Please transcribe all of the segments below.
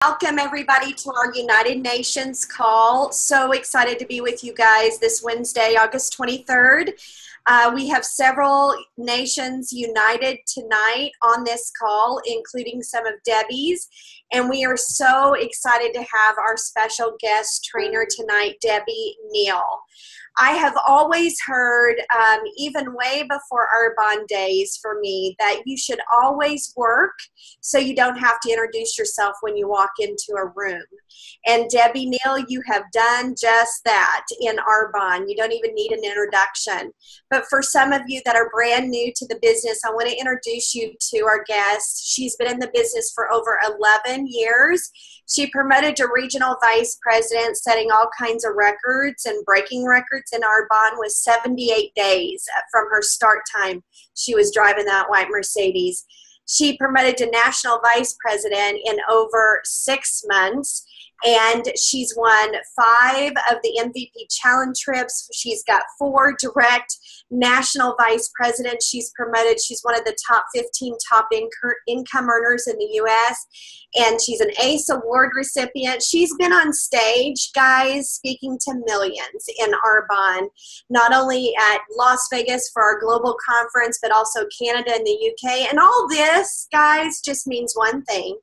Welcome everybody to our United Nations call. So excited to be with you guys this Wednesday, August 23rd. We have several nations united tonight on this call, including some of Debbie's. And we are so excited to have our special guest trainer tonight, Debbie Neal. I have always heard, even way before Arbonne days for me, that you should always work so you don't have to introduce yourself when you walk into a room. And Debbie Neal, you have done just that in Arbonne. You don't even need an introduction. But for some of you that are brand new to the business, I want to introduce you to our guest. She's been in the business for over 11 years. She promoted to regional vice president, setting all kinds of records and breaking records in Arbonne with 78 days from her start time. She was driving that white Mercedes. She promoted to national vice president in over 6 months, and she's won 5 of the ENVP challenge trips. She's got 4 direct national vice presidents. She's promoted. She's one of the top 15 top income earners in the U.S., and she's an ACE award recipient. She's been on stage, guys, speaking to millions in Arbonne, not only at Las Vegas for our global conference, but also Canada and the UK. And all this, guys, just means one thing.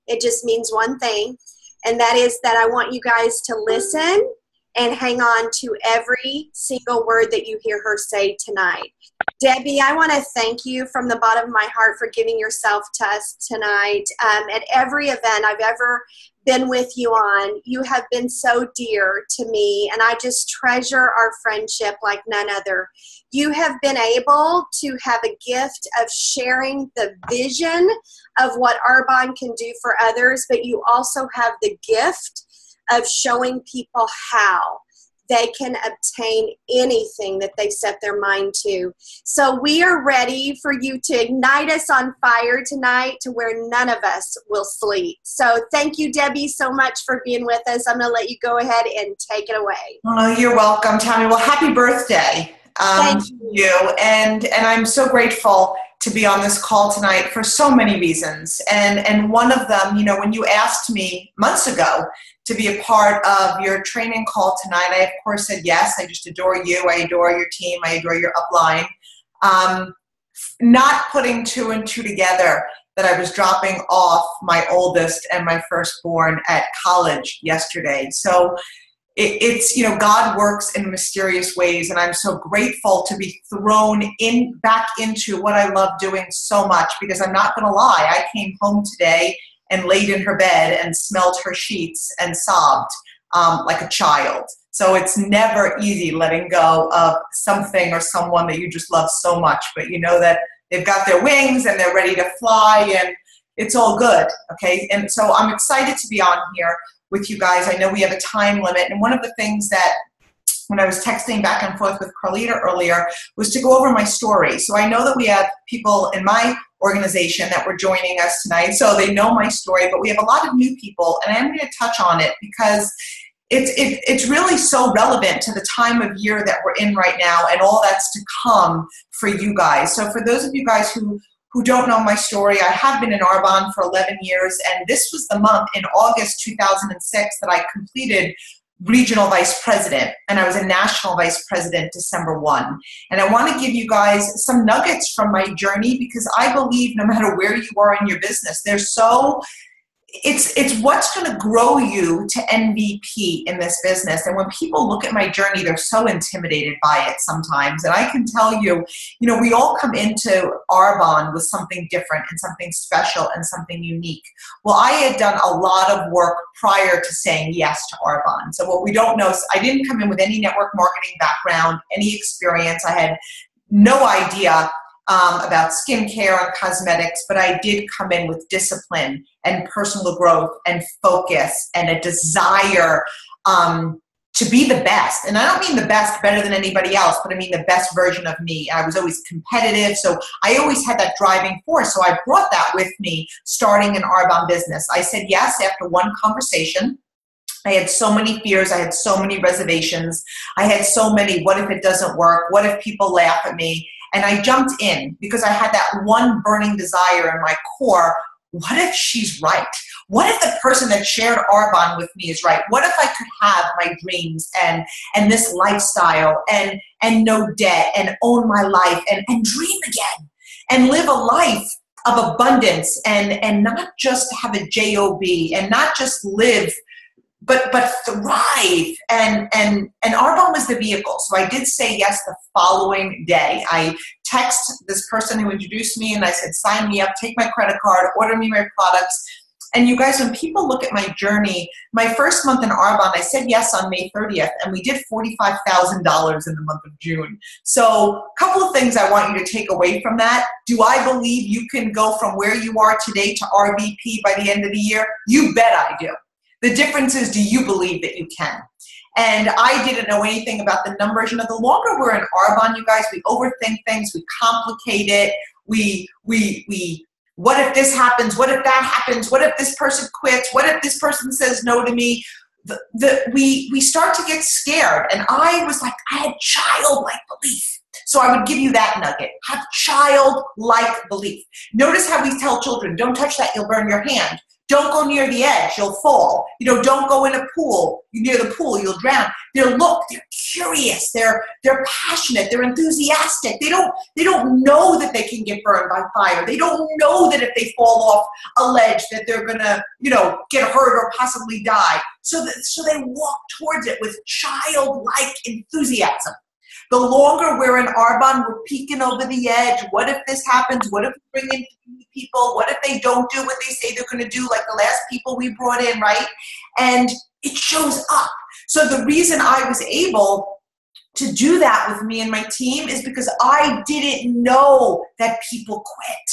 It just means one thing, and that is that I want you guys to listen and hang on to every single word that you hear her say tonight. Debbie, I want to thank you from the bottom of my heart for giving yourself to us tonight. At every event I've ever been with you on, you have been so dear to me, and I just treasure our friendship like none other. You have been able to have a gift of sharing the vision of what Arbonne can do for others, but you also have the gift of showing people how they can obtain anything that they set their mind to. So we are ready for you to ignite us on fire tonight to where none of us will sleep. So thank you, Debbie, so much for being with us. I'm going to let you go ahead and take it away. Oh, you're welcome, Tammy. Well, happy birthday Thank you. And I'm so grateful to be on this call tonight for so many reasons. And one of them, you know, when you asked me months ago to be a part of your training call tonight, I of course said yes. I just adore you. I adore your team. I adore your upline. Not putting 2 and 2 together that I was dropping off my oldest and my firstborn at college yesterday. So it's, you know, God works in mysterious ways, and I'm so grateful to be thrown back into what I love doing so much, because I'm not going to lie, I came home today and laid in her bed and smelled her sheets and sobbed like a child. So it's never easy letting go of something or someone that you just love so much, but you know that they've got their wings and they're ready to fly, and it's all good, okay? And so I'm excited to be on here with you guys. I know we have a time limit, and one of the things that when I was texting back and forth with Carleeta earlier was to go over my story. So I know that we have people in my organization that were joining us tonight, so they know my story, but we have a lot of new people, and I'm going to touch on it because it's really so relevant to the time of year that we're in right now and all that's to come for you guys. So for those of you guys who don't know my story, I have been in Arbonne for 11 years, and this was the month in August 2006 that I completed regional vice president, and I was a national vice president December 1. And I want to give you guys some nuggets from my journey, because I believe no matter where you are in your business, it's what's going to grow you to MVP in this business. And when people look at my journey, they're so intimidated by it sometimes. And I can tell you, you know, we all come into Arbonne with something different and something special and something unique. Well, I had done a lot of work prior to saying yes to Arbonne. So what we don't know is I didn't come in with any network marketing background, any experience. I had no idea about skincare and cosmetics, but I did come in with discipline and personal growth and focus and a desire to be the best. And I don't mean the best better than anybody else, but I mean the best version of me. I was always competitive, so I always had that driving force. So I brought that with me starting an Arbonne business. I said yes after one conversation. I had so many fears. I had so many reservations. I had so many, what if it doesn't work? What if people laugh at me? And I jumped in because I had that one burning desire in my core what if she's right? What if the person that shared Arbonne with me is right? What if I could have my dreams and this lifestyle and no debt and own my life and dream again and live a life of abundance and not just have a job and not just live but thrive, and Arbonne was the vehicle. So I did say yes the following day. I text this person who introduced me and I said, sign me up, take my credit card, order me my products. And you guys, when people look at my journey, my first month in Arbonne, I said yes on May 30th, and we did $45,000 in the month of June. So a couple of things I want you to take away from that. Do I believe you can go from where you are today to RVP by the end of the year? You bet I do. The difference is, do you believe that you can? And I didn't know anything about the numbers. You know, the longer we're in Arbonne, you guys, we overthink things, we complicate it, we what if this happens? What if that happens? What if this person quits? What if this person says no to me? We start to get scared. And I was like, I had childlike belief. So I would give you that nugget. Have childlike belief. Notice how we tell children, don't touch that, you'll burn your hand. Don't go near the edge, you'll fall. You know, don't go in a pool. Near the pool, you'll drown. They're curious, they're passionate, they're enthusiastic. They don't know that they can get burned by fire. They don't know that if they fall off a ledge that they're gonna, you know, get hurt or possibly die. So they walk towards it with childlike enthusiasm. The longer we're in Arbonne, we're peeking over the edge. What if this happens? What if we bring in people? What if they don't do what they say they're going to do, like the last people we brought in, right? And it shows up. So the reason I was able to do that with me and my team is because I didn't know that people quit.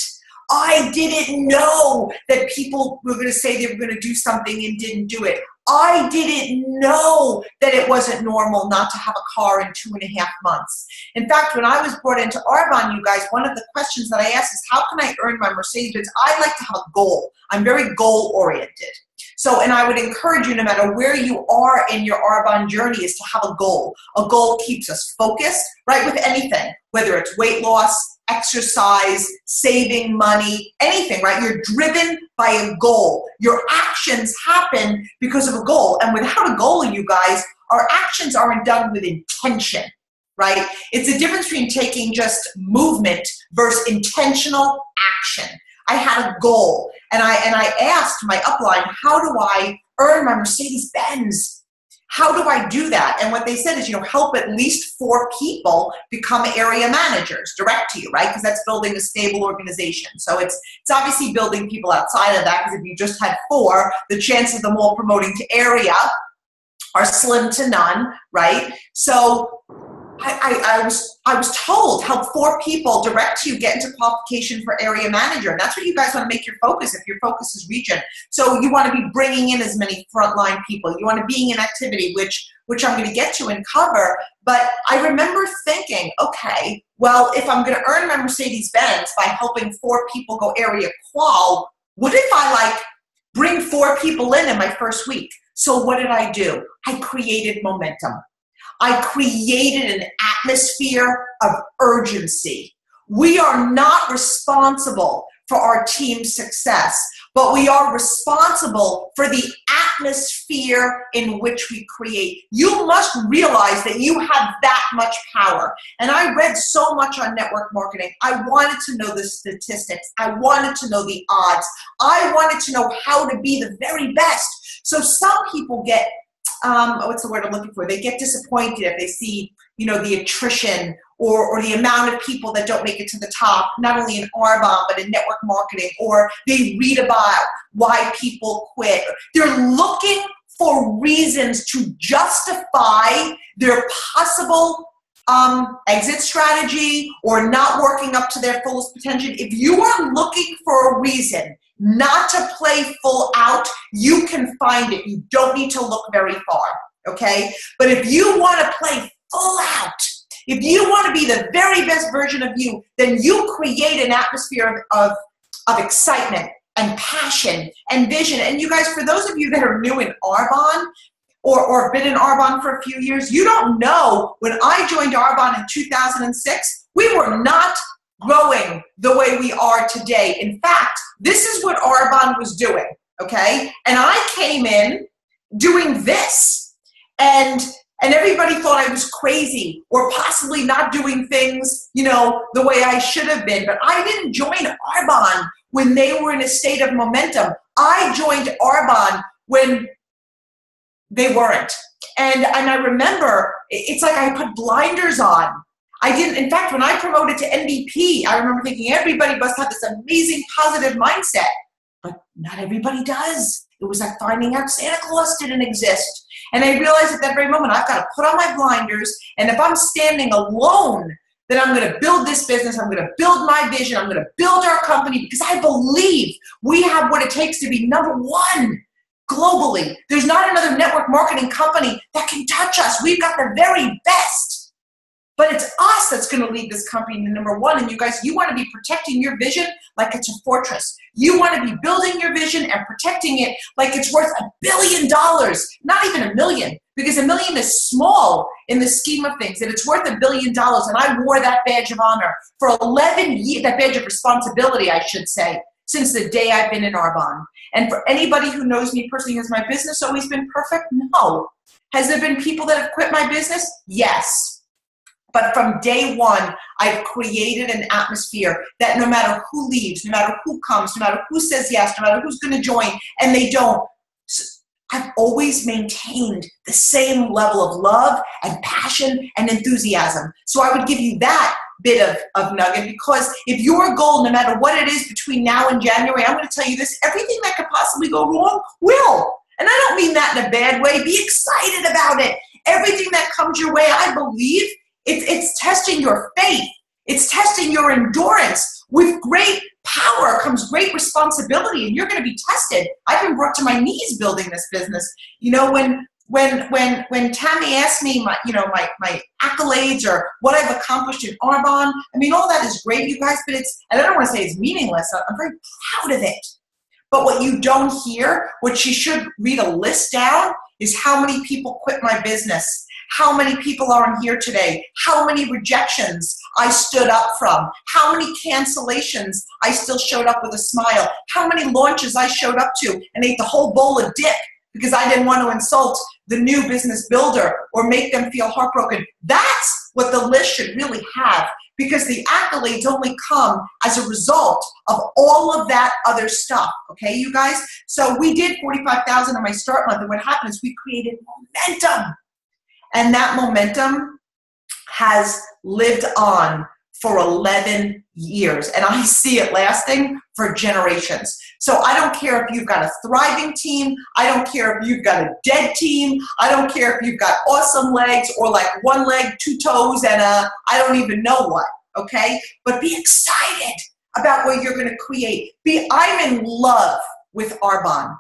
I didn't know that people were going to say they were going to do something and didn't do it. I didn't know that it wasn't normal not to have a car in 2.5 months. In fact, when I was brought into Arbonne, you guys, one of the questions that I asked is, how can I earn my Mercedes? I like to have a goal. I'm very goal-oriented. So, and I would encourage you, no matter where you are in your Arbonne journey, is to have a goal. A goal keeps us focused, right, with anything, whether it's weight loss, exercise, saving money, anything, right? You're driven by a goal. Your actions happen because of a goal. And without a goal, you guys, our actions aren't done with intention, right? It's the difference between taking just movement versus intentional action. I had a goal, and I asked my upline, how do I earn my Mercedes-Benz? How do I do that? And what they said is, you know, help at least 4 people become area managers direct to you, right? Because that's building a stable organization. So it's obviously building people outside of that, because if you just had 4, the chances of them all promoting to area are slim to none, right? So I was told, help 4 people direct to you get into qualification for area manager. And that's what you guys want to make your focus if your focus is region. So you want to be bringing in as many frontline people. You want to be in activity, which I'm going to get to and cover. But I remember thinking, okay, well, if I'm going to earn my Mercedes-Benz by helping 4 people go area qual, what if I bring 4 people in my first week? So what did I do? I created momentum. I created an atmosphere of urgency. We are not responsible for our team's success, but we are responsible for the atmosphere in which we create. You must realize that you have that much power. And I read so much on network marketing. I wanted to know the statistics. I wanted to know the odds. I wanted to know how to be the very best. So some people get what's the word I'm looking for? They get disappointed if they see, you know, the attrition or the amount of people that don't make it to the top, not only in Arbonne, but in network marketing, or they read about why people quit. They're looking for reasons to justify their possible exit strategy or not working up to their fullest potential. If you are looking for a reason not to play full out, you can find it. You don't need to look very far, okay? But if you want to play full out, if you want to be the very best version of you, then you create an atmosphere of excitement and passion and vision. And you guys, for those of you that are new in Arbonne, or been in Arbonne for a few years, you don't know, when I joined Arbonne in 2006, we were not growing the way we are today. In fact, this is what Arbonne was doing, okay? And I came in doing this, and everybody thought I was crazy or possibly not doing things, you know, the way I should have been. But I didn't join Arbonne when they were in a state of momentum. I joined Arbonne when they weren't. And I remember, it's like I put blinders on. I didn't, in fact, when I promoted to ENVP, I remember thinking everybody must have this amazing positive mindset, but not everybody does. It was like finding out Santa Claus didn't exist. And I realized at that very moment, I've got to put on my blinders, and if I'm standing alone, then I'm going to build this business, I'm going to build my vision, I'm going to build our company, because I believe we have what it takes to be number one globally. There's not another network marketing company that can touch us. We've got the very best. But it's us that's going to lead this company to number one. And you guys, you want to be protecting your vision like it's a fortress. You want to be building your vision and protecting it like it's worth $1 billion, not even $1 million, because $1 million is small in the scheme of things, and it's worth $1 billion. And I wore that badge of honor for 11 years, that badge of responsibility, I should say, since the day I've been in Arbonne. And for anybody who knows me personally, has my business always been perfect? No. Has there been people that have quit my business? Yes. But from day one, I've created an atmosphere that no matter who leaves, no matter who comes, no matter who says yes, no matter who's going to join, and they don't, I've always maintained the same level of love and passion and enthusiasm. So I would give you that bit of nugget, because if your goal, no matter what it is between now and January, I'm going to tell you this, everything that could possibly go wrong will. And I don't mean that in a bad way. Be excited about it. Everything that comes your way, I believe, it's testing your faith. It's testing your endurance. With great power comes great responsibility, and you're going to be tested. I've been brought to my knees building this business. You know, when Tammy asked me my accolades or what I've accomplished in Arbonne, I mean, all that is great, you guys, but and I don't want to say it's meaningless. I'm very proud of it. But what you don't hear, what you should read a list down, is how many people quit my business. How many people aren't here today? How many rejections I stood up from? How many cancellations I still showed up with a smile? How many launches I showed up to and ate the whole bowl of dip because I didn't want to insult the new business builder or make them feel heartbroken? That's what the list should really have, because the accolades only come as a result of all of that other stuff, okay, you guys? So we did 45,000 in my start month, and what happened is we created momentum. And that momentum has lived on for 11 years. And I see it lasting for generations. So I don't care if you've got a thriving team. I don't care if you've got a dead team. I don't care if you've got awesome legs or like one leg, two toes, and I don't even know what, okay? But be excited about what you're going to create. I'm in love with Arbonne.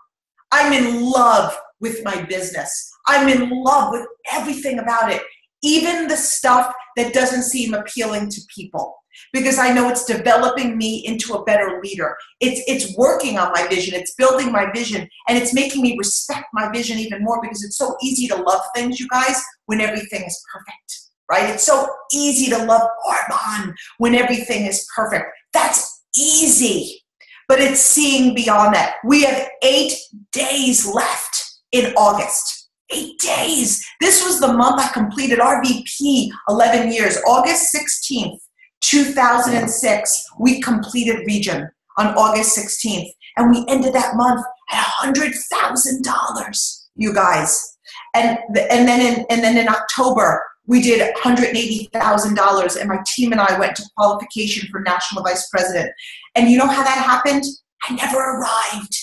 I'm in love with my business. I'm in love with everything about it, even the stuff that doesn't seem appealing to people, because I know it's developing me into a better leader. It's working on my vision. It's building my vision, and it's making me respect my vision even more, because it's so easy to love things, you guys, when everything is perfect, right? It's so easy to love Arbonne when everything is perfect. That's easy, but it's seeing beyond that. We have 8 days left in August. 8 days. This was the month I completed RVP 11 years. August 16th, 2006, we completed Region on August 16th. And we ended that month at $100,000, you guys. And then in October, we did $180,000, and my team and I went to qualification for National Vice President. And you know how that happened? I never arrived.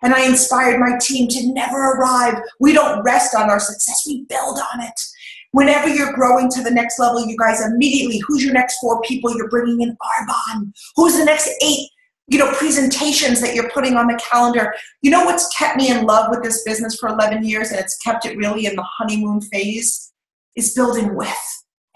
And I inspired my team to never arrive. We don't rest on our success. We build on it. Whenever you're growing to the next level, you guys, immediately, who's your next 4 people you're bringing in Arbonne? Who's the next 8, presentations that you're putting on the calendar? You know what's kept me in love with this business for 11 years, and it's kept it really in the honeymoon phase, is building with.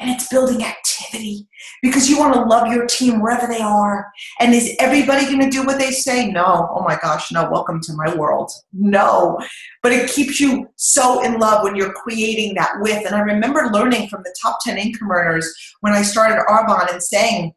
And it's building activity, because you want to love your team wherever they are. And is everybody going to do what they say? No. Oh my gosh, no. Welcome to my world. No. But it keeps you so in love when you're creating that with. And I remember learning from the top 10 income earners when I started Arbonne and saying,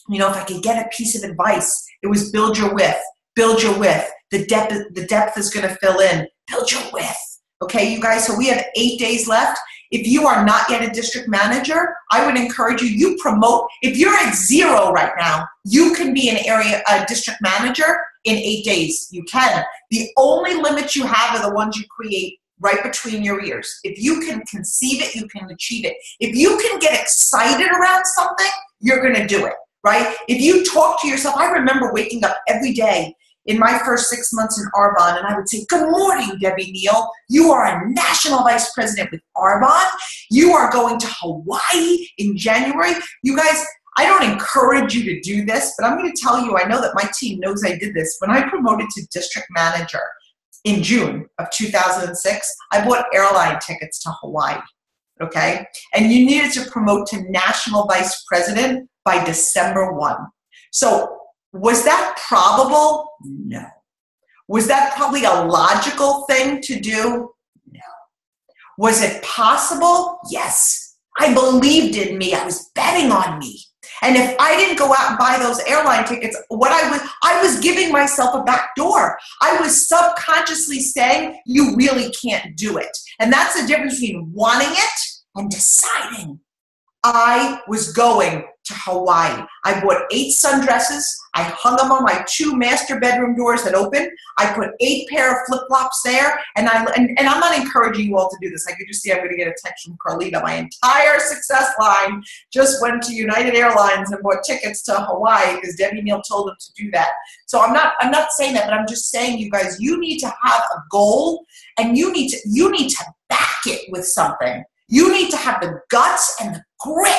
if I could get a piece of advice, it was build your width, build your width. The depth is going to fill in. Build your width. Okay, you guys, so we have 8 days left. If you are not yet a district manager, I would encourage you promote. If you're at 0 right now, you can be a district manager in 8 days. You can. The only limits you have are the ones you create right between your ears. If you can conceive it, you can achieve it. If you can get excited around something, you're going to do it, right? If you talk to yourself, I remember waking up every day in my first 6 months in Arbonne, and I would say, good morning, Debbie Neal. You are a national vice president with Arbonne. You are going to Hawaii in January. You guys, I don't encourage you to do this, but I'm going to tell you, I know that my team knows I did this. When I promoted to district manager in June of 2006, I bought airline tickets to Hawaii, okay? And you needed to promote to national vice president by December 1. So was that probable? No. Was that probably a logical thing to do? No. Was it possible? Yes. I believed in me. I was betting on me. And if I didn't go out and buy those airline tickets, I was giving myself a back door. I was subconsciously saying, you really can't do it. And that's the difference between wanting it and deciding. I was going to Hawaii. I bought 8 sundresses. I hung them on my 2 master bedroom doors that open. I put 8 pair of flip-flops there. And I'm not encouraging you all to do this. I could just see I'm going to get a text from Carleeta. My entire success line just went to United Airlines and bought tickets to Hawaii because Debbie Neal told them to do that. So I'm not saying that, but I'm just saying, you guys, you need to have a goal, and you need to back it with something. You need to have the guts and the grit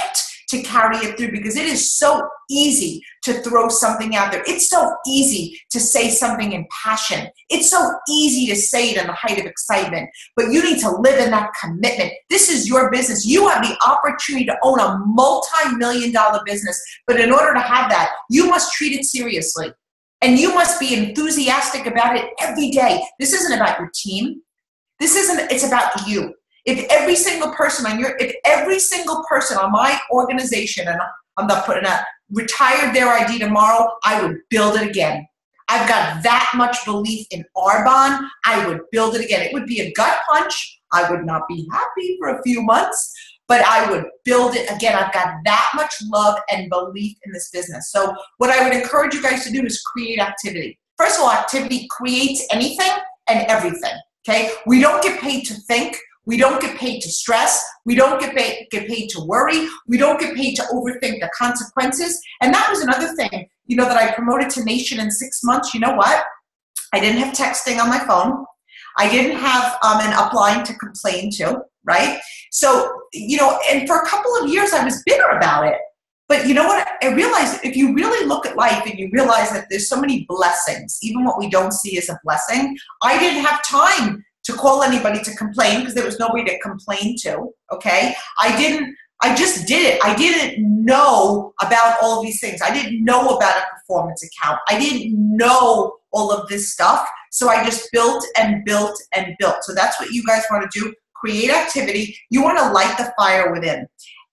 to carry it through, because it is so easy to throw something out there. It's so easy to say something in passion. It's so easy to say it in the height of excitement, but you need to live in that commitment. This is your business. You have the opportunity to own a multi-million-dollar business, but in order to have that, you must treat it seriously, and you must be enthusiastic about it every day. This isn't about your team. It's about you. If every single person on my organization, and I'm not putting out, retired their ID tomorrow, I would build it again. I've got that much belief in Arbonne, I would build it again. It would be a gut punch. I would not be happy for a few months, but I would build it again. I've got that much love and belief in this business. So what I would encourage you guys to do is create activity. First of all, activity creates anything and everything, okay? We don't get paid to think. We don't get paid to stress. We don't get paid to worry. We don't get paid to overthink the consequences. And that was another thing, that I promoted to Nation in 6 months. You know what? I didn't have texting on my phone. I didn't have an upline to complain to, right? So, and for a couple of years I was bitter about it. But you know what? I realized if you really look at life and you realize that there's so many blessings, even what we don't see is a blessing. I didn't have time to call anybody to complain because there was nobody to complain to, okay? I just did it. I didn't know about all of these things. I didn't know about a performance account. I didn't know all of this stuff. So I just built and built and built. So that's what you guys want to do. Create activity. You want to light the fire within.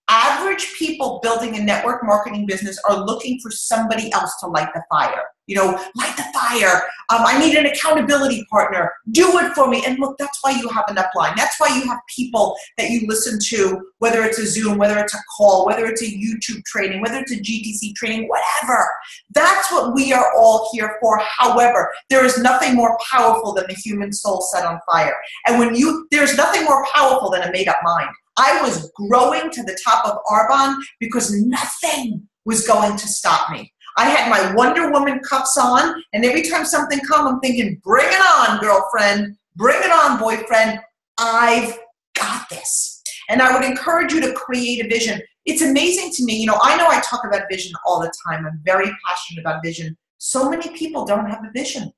Average people building a network marketing business are looking for somebody else to light the fire. Light the fire. I need an accountability partner. Do it for me. And look, that's why you have an upline. That's why you have people that you listen to, whether it's a Zoom, whether it's a call, whether it's a YouTube training, whether it's a GTC training, whatever. That's what we are all here for. However, there is nothing more powerful than the human soul set on fire. And there's nothing more powerful than a made-up mind. I was growing to the top of Arbonne because nothing was going to stop me. I had my Wonder Woman cuffs on, and every time something comes, I'm thinking, bring it on, girlfriend. Bring it on, boyfriend. I've got this. And I would encourage you to create a vision. It's amazing to me. I know I talk about vision all the time. I'm very passionate about vision. So many people don't have a vision.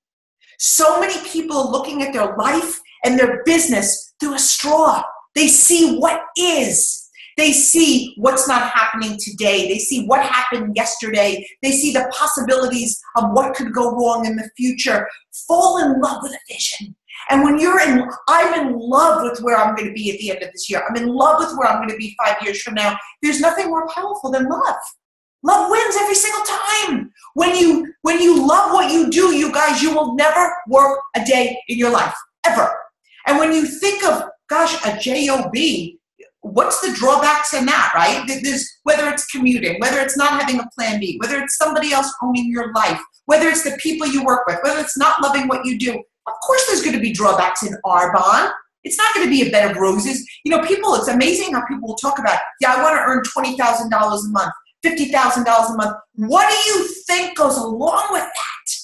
So many people are looking at their life and their business through a straw. They see what is. They see what's not happening today. They see what happened yesterday. They see the possibilities of what could go wrong in the future. Fall in love with a vision. And when I'm in love with where I'm going to be at the end of this year. I'm in love with where I'm going to be 5 years from now. There's nothing more powerful than love. Love wins every single time. When you love what you do, you guys, you will never work a day in your life, ever. And when you think of, gosh, a job, what's the drawbacks in that, right? Whether it's commuting, whether it's not having a plan B, whether it's somebody else owning your life, whether it's the people you work with, whether it's not loving what you do. Of course there's going to be drawbacks in Arbonne. It's not going to be a bed of roses. It's amazing how people will talk about, yeah, I want to earn $20,000 a month, $50,000 a month. What do you think goes along with that?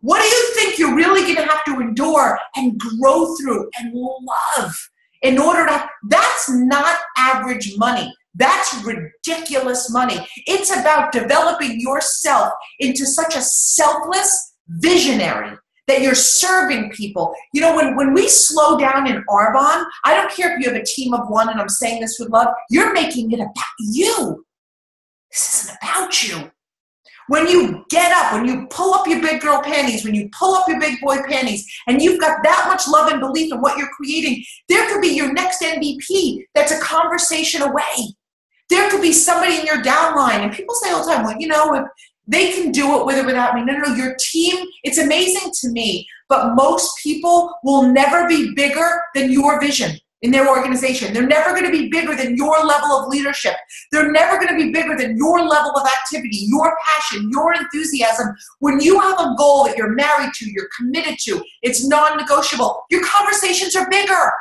What do you think you're really going to have to endure and grow through and love in order to, that's not average money. That's ridiculous money. It's about developing yourself into such a selfless visionary that you're serving people. When we slow down in Arbonne, I don't care if you have a team of one, and I'm saying this with love, you're making it about you. This isn't about you. When you get up, when you pull up your big girl panties, when you pull up your big boy panties, and you've got that much love and belief in what you're creating, there could be your next MVP that's a conversation away. There could be somebody in your downline, and people say all the time, well, if they can do it with or without me. No, your team, it's amazing to me, but most people will never be bigger than your vision in their organization. They're never going to be bigger than your level of leadership. They're never going to be bigger than your level of activity, your passion, your enthusiasm. When you have a goal that you're married to, you're committed to, it's non-negotiable, your conversations are bigger.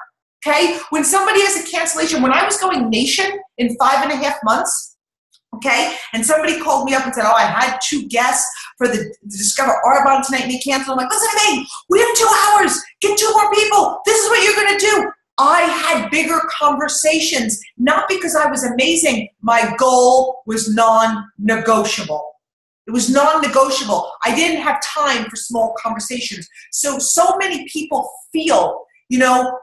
Okay? When somebody has a cancellation, when I was going nation in 5.5 months, okay, and somebody called me up and said, oh, I had 2 guests for the Discover Arbonne tonight and they canceled. I'm like, listen to me, we have 2 hours, get 2 more people. This is what you're going to do. I had bigger conversations, not because I was amazing. My goal was non-negotiable. It was non-negotiable. I didn't have time for small conversations. So many people feel,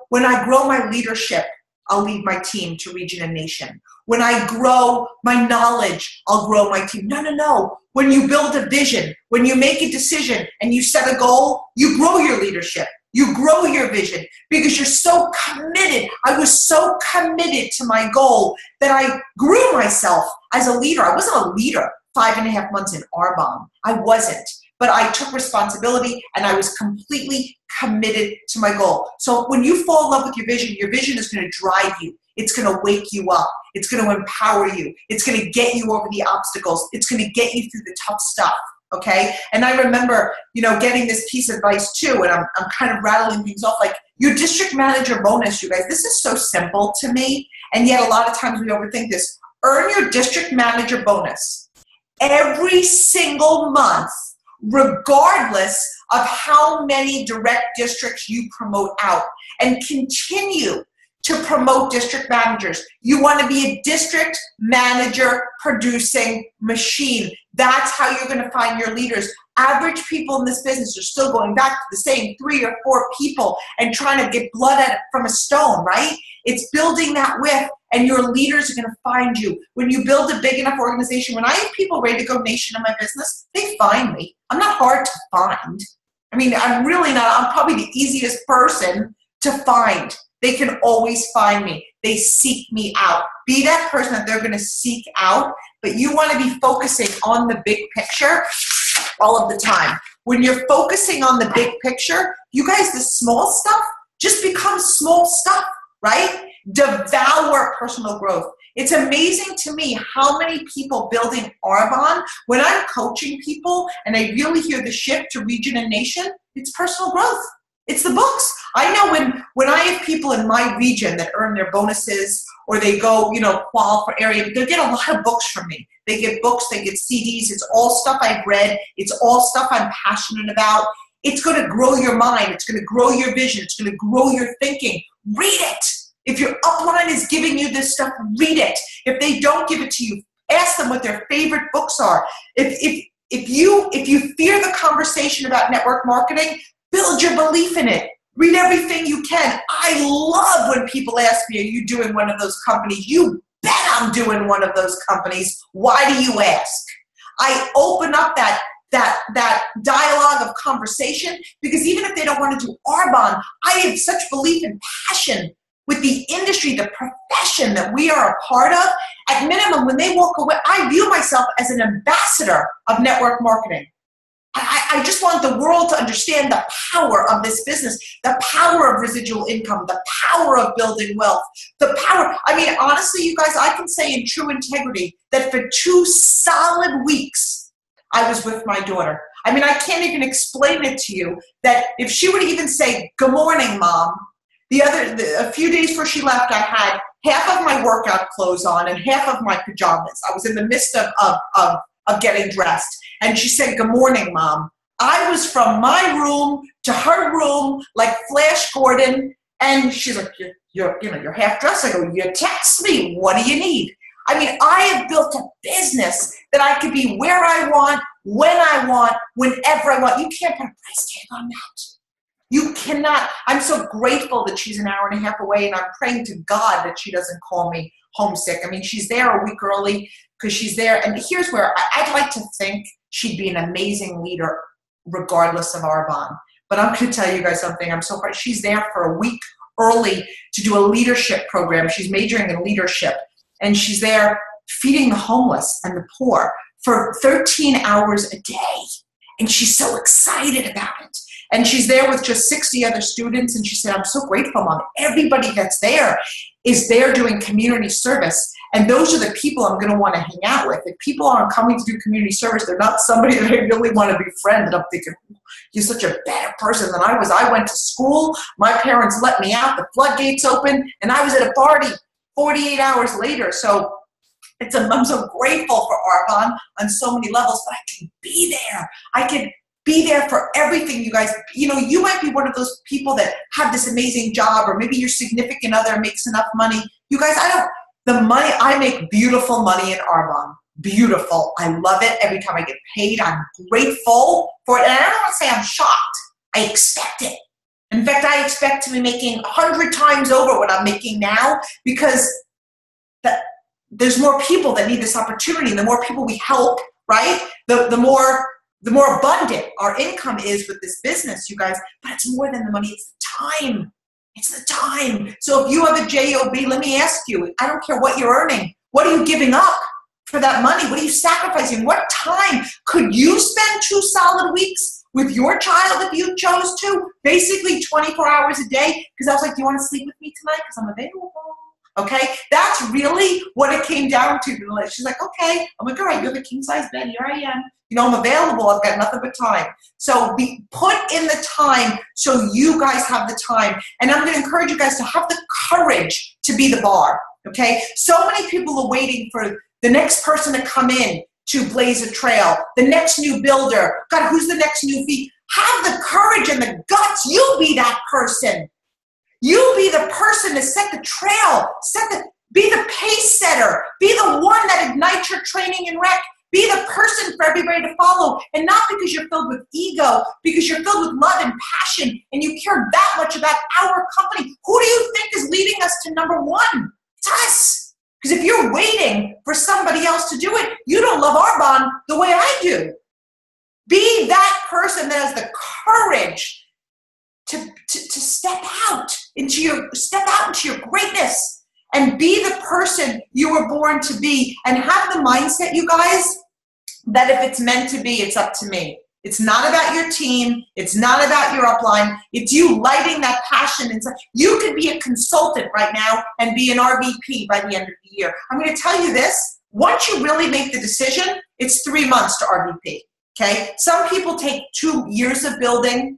when I grow my leadership, I'll lead my team to region and nation. When I grow my knowledge, I'll grow my team. No. When you build a vision, when you make a decision and you set a goal, you grow your leadership. You grow your vision because you're so committed. I was so committed to my goal that I grew myself as a leader. I wasn't a leader 5.5 months in Arbonne. I wasn't. But I took responsibility and I was completely committed to my goal. So when you fall in love with your vision is going to drive you. It's going to wake you up. It's going to empower you. It's going to get you over the obstacles. It's going to get you through the tough stuff. Okay? And I remember, getting this piece of advice too, and I'm kind of rattling things off, like your district manager bonus, you guys. This is so simple to me, and yet a lot of times we overthink this. Earn your district manager bonus every single month, regardless of how many direct districts you promote out, and continue to promote district managers. You want to be a district manager producing machine. That's how you're going to find your leaders. Average people in this business are still going back to the same 3 or 4 people and trying to get blood from a stone, right? It's building that with, and your leaders are going to find you. When you build a big enough organization, when I have people ready to go nation in my business, they find me. I'm not hard to find. I'm really not. I'm probably the easiest person to find. They can always find me. They seek me out. Be that person that they're going to seek out, but you want to be focusing on the big picture all of the time. When you're focusing on the big picture, you guys, the small stuff just becomes small stuff, right? Devour personal growth. It's amazing to me how many people building Arbonne, when I'm coaching people and I really hear the shift to region and nation, it's personal growth. It's the books. I know when I have people in my region that earn their bonuses or they go, qual for area, they get a lot of books from me. They get books, they get CDs. It's all stuff I've read. It's all stuff I'm passionate about. It's going to grow your mind. It's going to grow your vision. It's going to grow your thinking. Read it. If your upline is giving you this stuff, read it. If they don't give it to you, ask them what their favorite books are. If you fear the conversation about network marketing, build your belief in it. Read everything you can. I love when people ask me, are you doing one of those companies? You bet I'm doing one of those companies. Why do you ask? I open up that dialogue of conversation because even if they don't want to do Arbonne, I have such belief and passion with the industry, the profession that we are a part of, at minimum, when they walk away, I view myself as an ambassador of network marketing. I just want the world to understand the power of this business, the power of residual income, the power of building wealth, the power. I mean, honestly, you guys, I can say in true integrity that for 2 solid weeks, I was with my daughter. I mean, I can't even explain it to you that if she would even say, "Good morning, Mom," a few days before she left, I had half of my workout clothes on and half of my pajamas. I was in the midst of getting dressed. And she said, "Good morning, Mom." I was from my room to her room like Flash Gordon. And she's like, you're half dressed. I go, "You text me. What do you need?" I mean, I have built a business that I could be where I want, when I want, whenever I want. You can't put a price tag on that. You cannot. I'm so grateful that she's an hour and a half away, and I'm praying to God that she doesn't call me homesick. I mean, she's there a week early because she's there. And here's where I'd like to think she'd be an amazing leader regardless of Arbonne. But I'm going to tell you guys something. I'm so proud. She's there for a week early to do a leadership program. She's majoring in leadership. And she's there feeding the homeless and the poor for 13 hours a day. And she's so excited about it. And she's there with just 60 other students. And she said, "I'm so grateful, Mom. Everybody that's there is there doing community service. And those are the people I'm going to want to hang out with. If people aren't coming to do community service, they're not somebody that I really want to befriend." And I'm thinking, "You're such a better person than I was. I went to school. My parents let me out. The floodgates open. And I was at a party 48 hours later." So I'm so grateful for Arbonne on so many levels, but I can be there. I can be there for everything, you guys. You know, you might be one of those people that have this amazing job, or maybe your significant other makes enough money. You guys, I make beautiful money in Arbonne. Beautiful. I love it. Every time I get paid, I'm grateful for it. And I don't want to say I'm shocked. I expect it. In fact, I expect to be making 100 times over what I'm making now, because there's more people that need this opportunity. And the more people we help, right, the more abundant our income is with this business, you guys. But it's more than the money. It's the time. It's the time. So if you have a job, let me ask you, I don't care what you're earning. What are you giving up for that money? What are you sacrificing? What time could you spend 2 solid weeks with your child if you chose to? Basically 24 hours a day. Because I was like, "Do you want to sleep with me tonight? Because I'm available." Okay, that's really what it came down to. She's like, "Okay." I'm like, "All right, you have a king size bed. Here I am. You know, I'm available. I've got nothing but time." So put in the time so you guys have the time. And I'm going to encourage you guys to have the courage to be the bar. Okay, so many people are waiting for the next person to come in to blaze a trail, the next new builder. God, who's the next new V? Have the courage and the guts. You be that person. You be the person to set the trail, be the pace setter, be the one that ignites your training and rec, be the person for everybody to follow. And not because you're filled with ego, because you're filled with love and passion and you care that much about our company. Who do you think is leading us to number 1? It's us. Because if you're waiting for somebody else to do it, you don't love Arbonne the way I do. Be that person that has the courage to step out into your greatness and be the person you were born to be, and have the mindset, you guys, that if it's meant to be, it's up to me. It's not about your team. It's not about your upline. It's you lighting that passion inside. You could be a consultant right now and be an RVP by the end of the year. I'm going to tell you this. Once you really make the decision, it's 3 months to RVP. Okay? Some people take 2 years of building.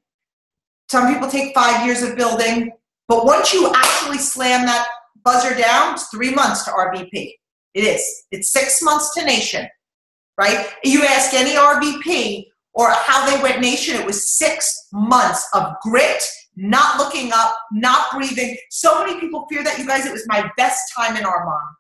Some people take 5 years of building, but once you actually slam that buzzer down, it's 3 months to RVP. It is. It's 6 months to nation, right? You ask any RVP or how they went nation, it was 6 months of grit, not looking up, not breathing. So many people fear that, you guys. It was my best time in Arbonne.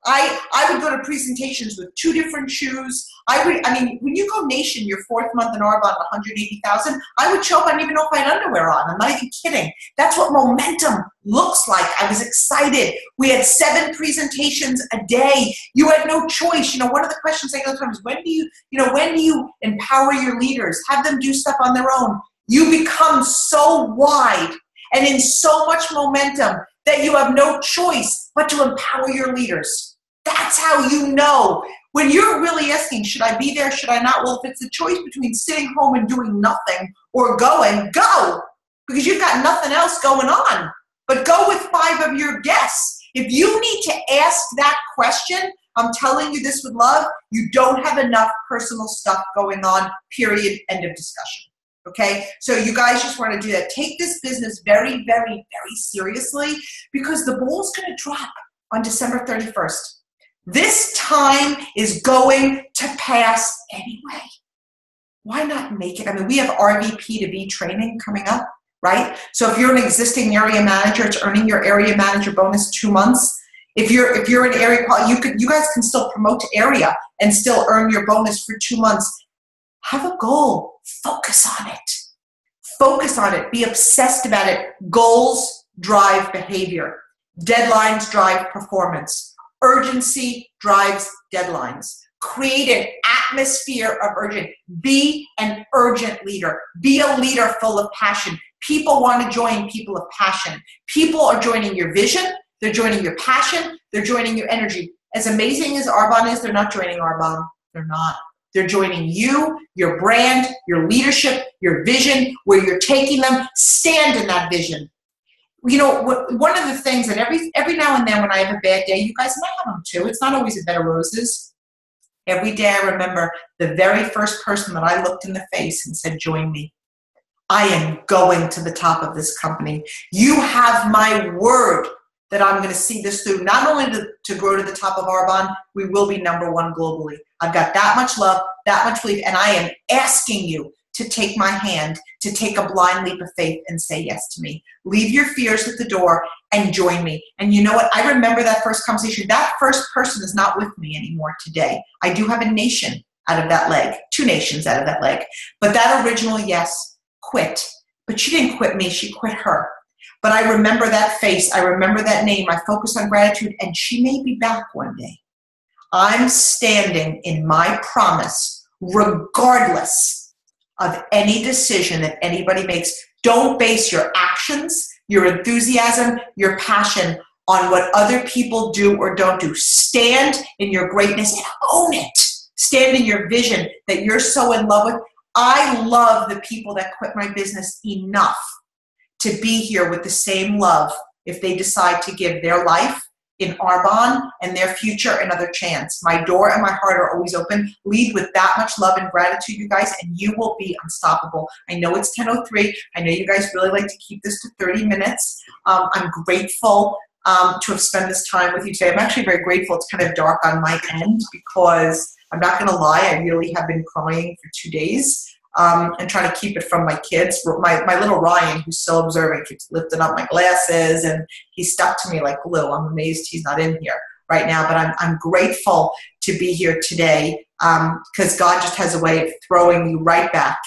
I would go to presentations with 2 different shoes. I mean, when you go nation, your 4th month in Arbonne, 180,000, I would show up, I didn't even know if I had underwear on. I'm not even kidding. That's what momentum looks like. I was excited. We had 7 presentations a day. You had no choice. You know, one of the questions I get all the time is, when do you empower your leaders? Have them do stuff on their own. You become so wide and in so much momentum that you have no choice but to empower your leaders. That's That's how you know. When you're really asking, should I be there, should I not? Well, if it's a choice between sitting home and doing nothing or going, go, because you've got nothing else going on. But go with 5 of your guests. If you need to ask that question, I'm telling you this with love, you don't have enough personal stuff going on, period, end of discussion. Okay, so you guys just want to do that. Take this business very, very, very seriously, because the ball's going to drop on December 31st. This time is going to pass anyway. Why not make it? I mean, we have RVP to be training coming up, right? So if you're an existing area manager, it's earning your area manager bonus 2 months. If you're an area, you guys can still promote to area and still earn your bonus for 2 months. Have a goal. Focus on it. Focus on it. Be obsessed about it. Goals drive behavior. Deadlines drive performance. Urgency drives deadlines. Create an atmosphere of urgent. Be an urgent leader. Be a leader full of passion. People want to join people of passion. People are joining your vision. They're joining your passion. They're joining your energy. As amazing as Arbonne is, they're not joining Arbonne. They're not. They're joining you, your brand, your leadership, your vision, where you're taking them. Stand in that vision. You know, one of the things that every now and then when I have a bad day, you guys might have them too. It's not always a bed of roses. Every day I remember the very first person that I looked in the face and said, join me. I am going to the top of this company. You have my word that I'm going to see this through, not only to grow to the top of Arbonne, we will be #1 globally. I've got that much love, that much belief, and I am asking you to take my hand, to take a blind leap of faith and say yes to me. Leave your fears at the door and join me. And you know what? I remember that first conversation. That first person is not with me anymore today. I do have a nation out of that leg, 2 nations out of that leg. But that original yes quit. But she didn't quit me, she quit her. But I remember that face, I remember that name, I focus on gratitude, and she may be back one day. I'm standing in my promise, regardless of any decision that anybody makes. Don't base your actions, your enthusiasm, your passion on what other people do or don't do. Stand in your greatness and own it. Stand in your vision that you're so in love with. I love the people that quit my business enough to be here with the same love if they decide to give their life in Arbonne and their future another chance. My door and my heart are always open. Lead with that much love and gratitude, you guys, and you will be unstoppable. I know it's 10:03. I know you guys really like to keep this to 30 minutes. I'm grateful to have spent this time with you today. I'm actually very grateful. It's kind of dark on my end because I'm not going to lie, I really have been crying for 2 days. And trying to keep it from my kids. My little Ryan, who's so observant, keeps lifting up my glasses, and he's stuck to me like glue. I'm amazed he's not in here right now, but I'm grateful to be here today because God just has a way of throwing you right back